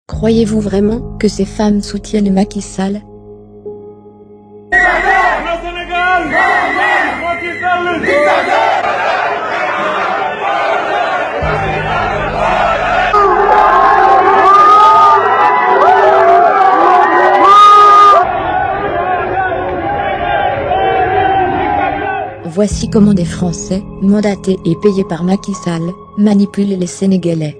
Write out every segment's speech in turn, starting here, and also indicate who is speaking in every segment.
Speaker 1: Croyez-vous vraiment que ces femmes soutiennent Macky Sall? Voici comment des Français, mandatés et payés par Macky Sall, manipulent les Sénégalais.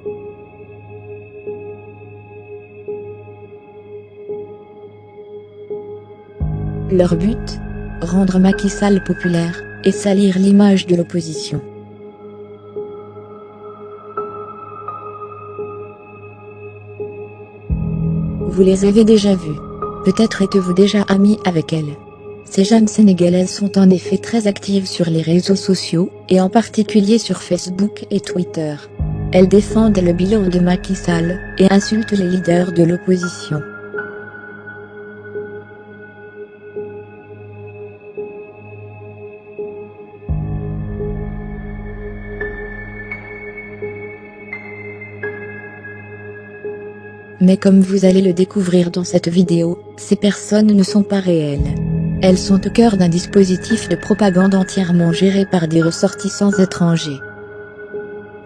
Speaker 1: Leur but? Rendre Macky Sall populaire, et salir l'image de l'opposition. Vous les avez déjà vues. Peut-être êtes-vous déjà amis avec elles. Ces jeunes Sénégalaises sont en effet très actives sur les réseaux sociaux, et en particulier sur Facebook et Twitter. Elles défendent le bilan de Macky Sall, et insultent les leaders de l'opposition. Mais comme vous allez le découvrir dans cette vidéo, ces personnes ne sont pas réelles. Elles sont au cœur d'un dispositif de propagande entièrement géré par des ressortissants étrangers.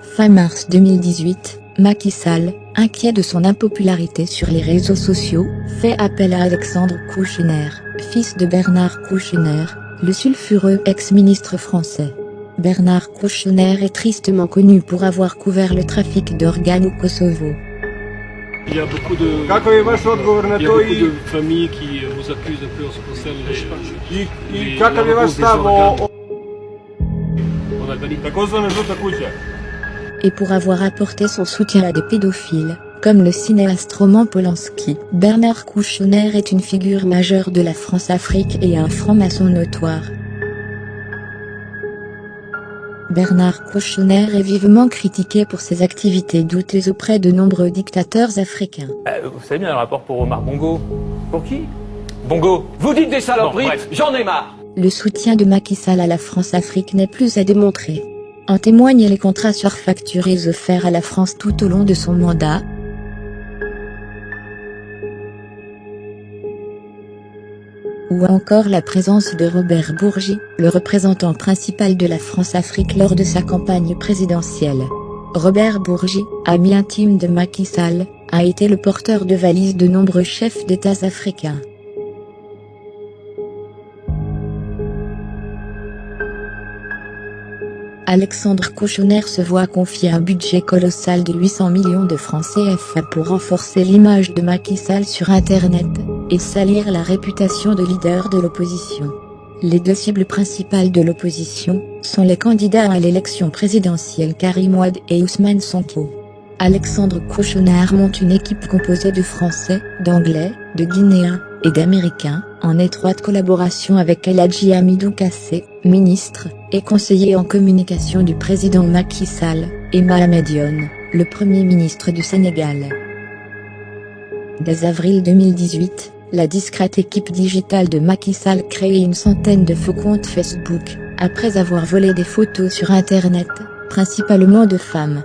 Speaker 1: Fin mars 2018, Macky Sall, inquiet de son impopularité sur les réseaux sociaux, fait appel à Alexandre Kouchner, fils de Bernard Kouchner, le sulfureux ex-ministre français. Bernard Kouchner est tristement connu pour avoir couvert le trafic d'organes au Kosovo.
Speaker 2: Il y a beaucoup de familles qui vous accusent un peu en ce qui concerne en Albanie.
Speaker 1: Et pour avoir apporté son soutien à des pédophiles, comme le cinéaste Roman Polanski, Bernard Kouchner est une figure majeure de la France-Afrique et un franc-maçon notoire. Bernard Kouchner est vivement critiqué pour ses activités douteuses auprès de nombreux dictateurs africains.
Speaker 3: Vous savez bien le rapport pour Omar Bongo.
Speaker 4: Pour qui?
Speaker 3: Bongo.
Speaker 4: Vous dites des saloperies,
Speaker 3: Bon, bref.
Speaker 4: j'en ai marre.
Speaker 1: Le soutien de Macky Sall à la France-Afrique n'est plus à démontrer. En témoignent les contrats surfacturés offerts à la France tout au long de son mandat. Ou encore la présence de Robert Bourgi, le représentant principal de la France-Afrique lors de sa campagne présidentielle. Robert Bourgi, ami intime de Macky Sall, a été le porteur de valises de nombreux chefs d'État africains. Alexandre Kouchner se voit confier un budget colossal de 800 millions de francs CFA pour renforcer l'image de Macky Sall sur Internet, et salir la réputation de leader de l'opposition. Les deux cibles principales de l'opposition sont les candidats à l'élection présidentielle Karim Wade et Ousmane Sonko. Alexandre Kouchner monte une équipe composée de Français, d'Anglais, de Guinéens et d'Américains, en étroite collaboration avec El Hadji Hamidou Kassé, ministre et conseiller en communication du président Macky Sall, et Mahamed Dionne, le Premier ministre du Sénégal. Dès avril 2018, la discrète équipe digitale de Macky Sall crée une centaine de faux comptes Facebook, après avoir volé des photos sur Internet, principalement de femmes.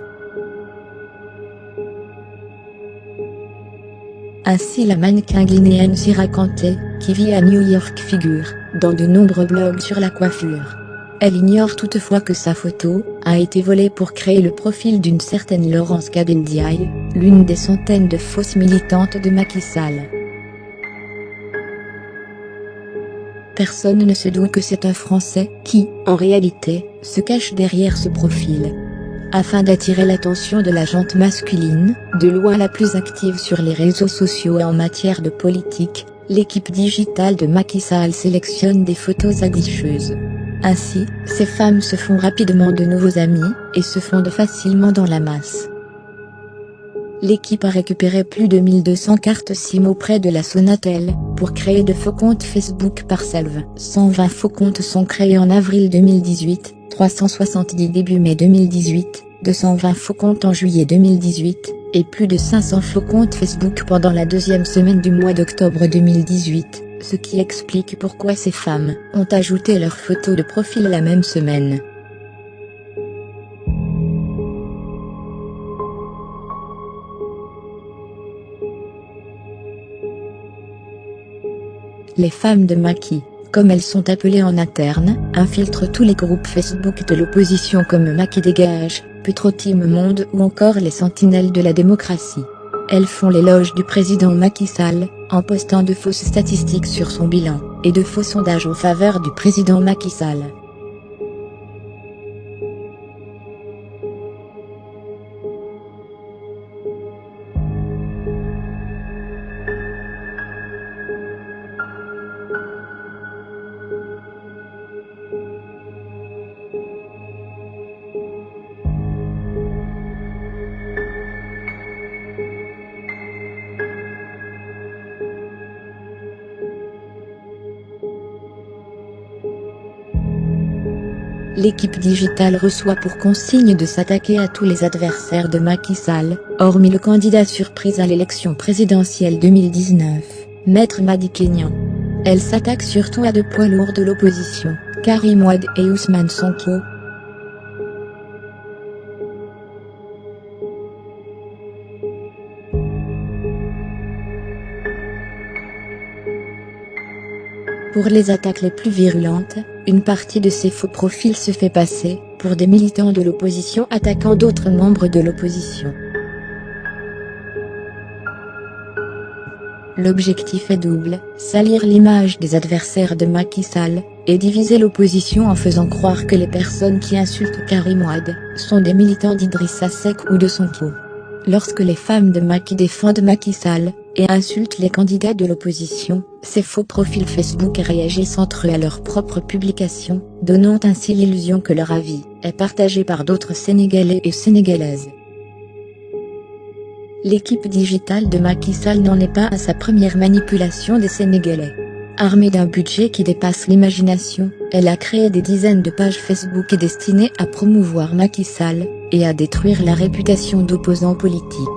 Speaker 1: Ainsi la mannequin guinéenne Sira Kanté, qui vit à New York, figure dans de nombreux blogs sur la coiffure. Elle ignore toutefois que sa photo a été volée pour créer le profil d'une certaine Laurence Kabendiaï, l'une des centaines de fausses militantes de Macky Sall. Personne ne se doute que c'est un Français qui, en réalité, se cache derrière ce profil. Afin d'attirer l'attention de la gente masculine, de loin la plus active sur les réseaux sociaux et en matière de politique, l'équipe digitale de Macky Sall sélectionne des photos aguicheuses. Ainsi, ces femmes se font rapidement de nouveaux amis, et se fondent facilement dans la masse. L'équipe a récupéré plus de 1200 cartes SIM auprès de la Sonatel, pour créer de faux comptes Facebook par salve. 120 faux comptes sont créés en avril 2018, 370 début mai 2018, 220 faux comptes en juillet 2018, et plus de 500 faux comptes Facebook pendant la deuxième semaine du mois d'octobre 2018, ce qui explique pourquoi ces femmes ont ajouté leurs photos de profil la même semaine. Les femmes de Macky, comme elles sont appelées en interne, infiltrent tous les groupes Facebook de l'opposition comme Macky Dégage, Petro Team Monde ou encore les Sentinelles de la démocratie. Elles font l'éloge du président Macky Sall, en postant de fausses statistiques sur son bilan, et de faux sondages en faveur du président Macky Sall. L'équipe digitale reçoit pour consigne de s'attaquer à tous les adversaires de Macky Sall, hormis le candidat surprise à l'élection présidentielle 2019, Maître Madické Niang. Elle s'attaque surtout à deux poids lourds de l'opposition, Karim Wade et Ousmane Sonko. Pour les attaques les plus virulentes, une partie de ces faux profils se fait passer pour des militants de l'opposition attaquant d'autres membres de l'opposition. L'objectif est double, salir l'image des adversaires de Macky Sall, et diviser l'opposition en faisant croire que les personnes qui insultent Karim Wade sont des militants d'Idrissa Seck ou de Sonko. Lorsque les femmes de Macky défendent Macky Sall, et insultent les candidats de l'opposition, ces faux profils Facebook réagissent entre eux à leurs propres publications, donnant ainsi l'illusion que leur avis est partagé par d'autres Sénégalais et Sénégalaises. L'équipe digitale de Macky Sall n'en est pas à sa première manipulation des Sénégalais. Armée d'un budget qui dépasse l'imagination, elle a créé des dizaines de pages Facebook destinées à promouvoir Macky Sall, et à détruire la réputation d'opposants politiques.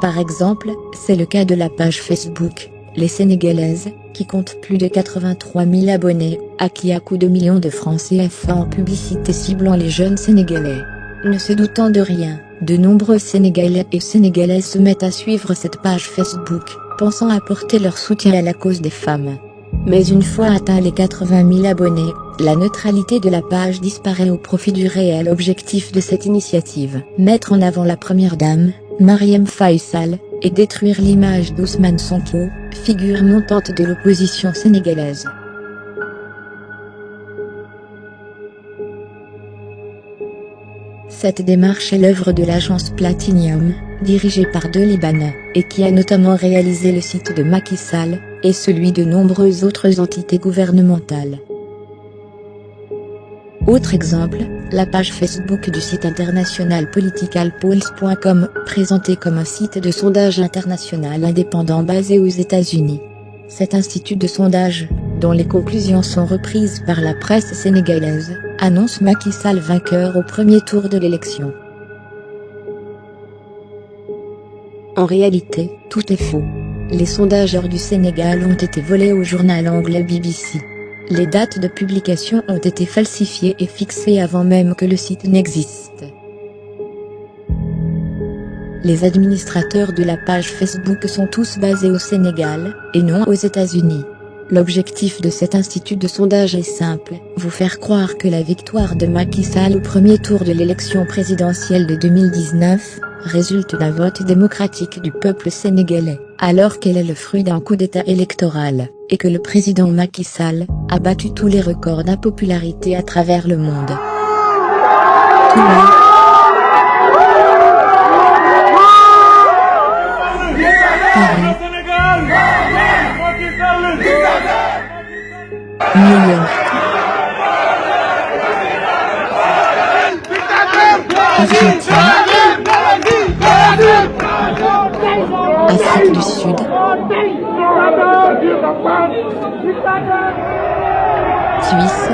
Speaker 1: Par exemple, c'est le cas de la page Facebook « Les Sénégalaises », qui compte plus de 83 000 abonnés, à qui à coups de millions de francs CFA en publicité ciblant les jeunes Sénégalais. Ne se doutant de rien, de nombreux Sénégalais et Sénégalaises se mettent à suivre cette page Facebook, pensant apporter leur soutien à la cause des femmes. Mais une fois atteint les 80 000 abonnés, la neutralité de la page disparaît au profit du réel objectif de cette initiative, mettre en avant la première dame, Marième Faye Sall, et détruire l'image d'Ousmane Sonko, figure montante de l'opposition sénégalaise. Cette démarche est l'œuvre de l'agence Platinium, dirigée par deux Libanais, et qui a notamment réalisé le site de Macky Sall, et celui de nombreuses autres entités gouvernementales. Autre exemple, la page Facebook du site international politicalpolls.com, présentée comme un site de sondage international indépendant basé aux États-Unis. Cet institut de sondage, dont les conclusions sont reprises par la presse sénégalaise, annonce Macky Sall vainqueur au premier tour de l'élection. En réalité, tout est faux. Les sondages hors du Sénégal ont été volés au journal anglais BBC. Les dates de publication ont été falsifiées et fixées avant même que le site n'existe. Les administrateurs de la page Facebook sont tous basés au Sénégal, et non aux États-Unis. L'objectif de cet institut de sondage est simple, vous faire croire que la victoire de Macky Sall au premier tour de l'élection présidentielle de 2019, résulte d'un vote démocratique du peuple sénégalais, alors qu'elle est le fruit d'un coup d'État électoral, et que le président Macky Sall a battu tous les records d'impopularité à travers le monde. Tout le monde. New York. Argentine. Afrique du Sud. Suisse.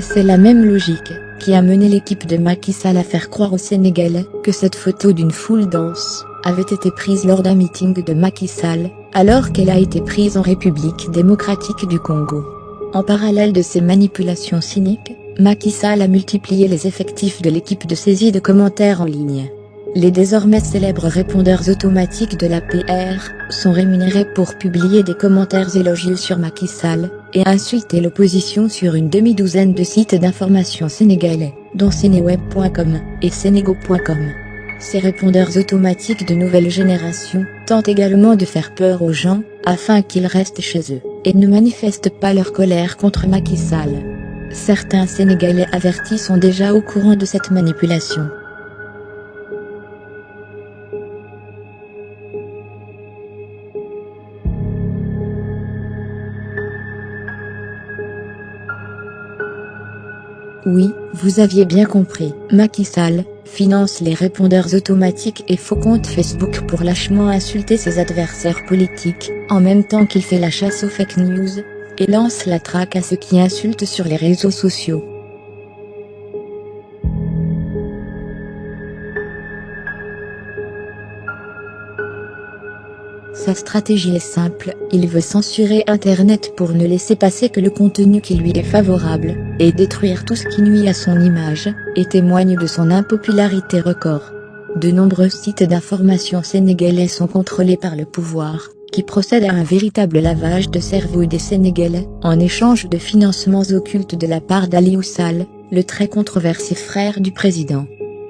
Speaker 1: C'est la même logique qui a mené l'équipe de Macky Sall à faire croire aux Sénégalais que cette photo d'une foule dense avait été prise lors d'un meeting de Macky Sall, alors qu'elle a été prise en République démocratique du Congo. En parallèle de ces manipulations cyniques, Macky Sall a multiplié les effectifs de l'équipe de saisie de commentaires en ligne. Les désormais célèbres répondeurs automatiques de l'APR sont rémunérés pour publier des commentaires élogieux sur Macky Sall et insulter l'opposition sur une demi-douzaine de sites d'information sénégalais, dont Seneweb.com et Senego.com. Ces répondeurs automatiques de nouvelle génération tentent également de faire peur aux gens, afin qu'ils restent chez eux, et ne manifestent pas leur colère contre Macky Sall. Certains Sénégalais avertis sont déjà au courant de cette manipulation. Oui, vous aviez bien compris, Macky Sall finance les répondeurs automatiques et faux comptes Facebook pour lâchement insulter ses adversaires politiques, en même temps qu'il fait la chasse aux fake news, et lance la traque à ceux qui insultent sur les réseaux sociaux. Sa stratégie est simple, il veut censurer Internet pour ne laisser passer que le contenu qui lui est favorable, et détruire tout ce qui nuit à son image, et témoigne de son impopularité record. De nombreux sites d'information sénégalais sont contrôlés par le pouvoir, qui procède à un véritable lavage de cerveau des Sénégalais, en échange de financements occultes de la part d'Aliou Sall, le très controversé frère du président.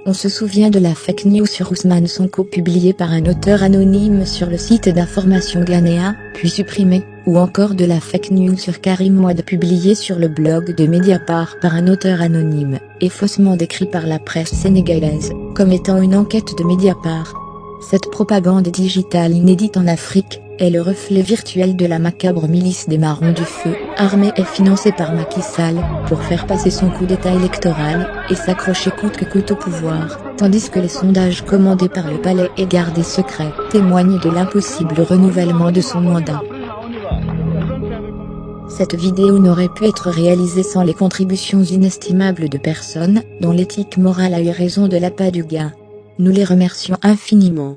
Speaker 1: On se souvient de la fake news sur Ousmane Sonko publiée par un auteur anonyme sur le site d'information ghanéen, puis supprimée, ou encore de la fake news sur Karim Wade publiée sur le blog de Mediapart par un auteur anonyme, et faussement décrit par la presse sénégalaise, comme étant une enquête de Mediapart. Cette propagande digitale inédite en Afrique est le reflet virtuel de la macabre milice des Marrons du Feu, armée et financée par Macky Sall, pour faire passer son coup d'état électoral, et s'accrocher coûte que coûte au pouvoir, tandis que les sondages commandés par le palais et gardés secrets témoignent de l'impossible renouvellement de son mandat. Cette vidéo n'aurait pu être réalisée sans les contributions inestimables de personnes, dont l'éthique morale a eu raison de l'appât du gain. Nous les remercions infiniment.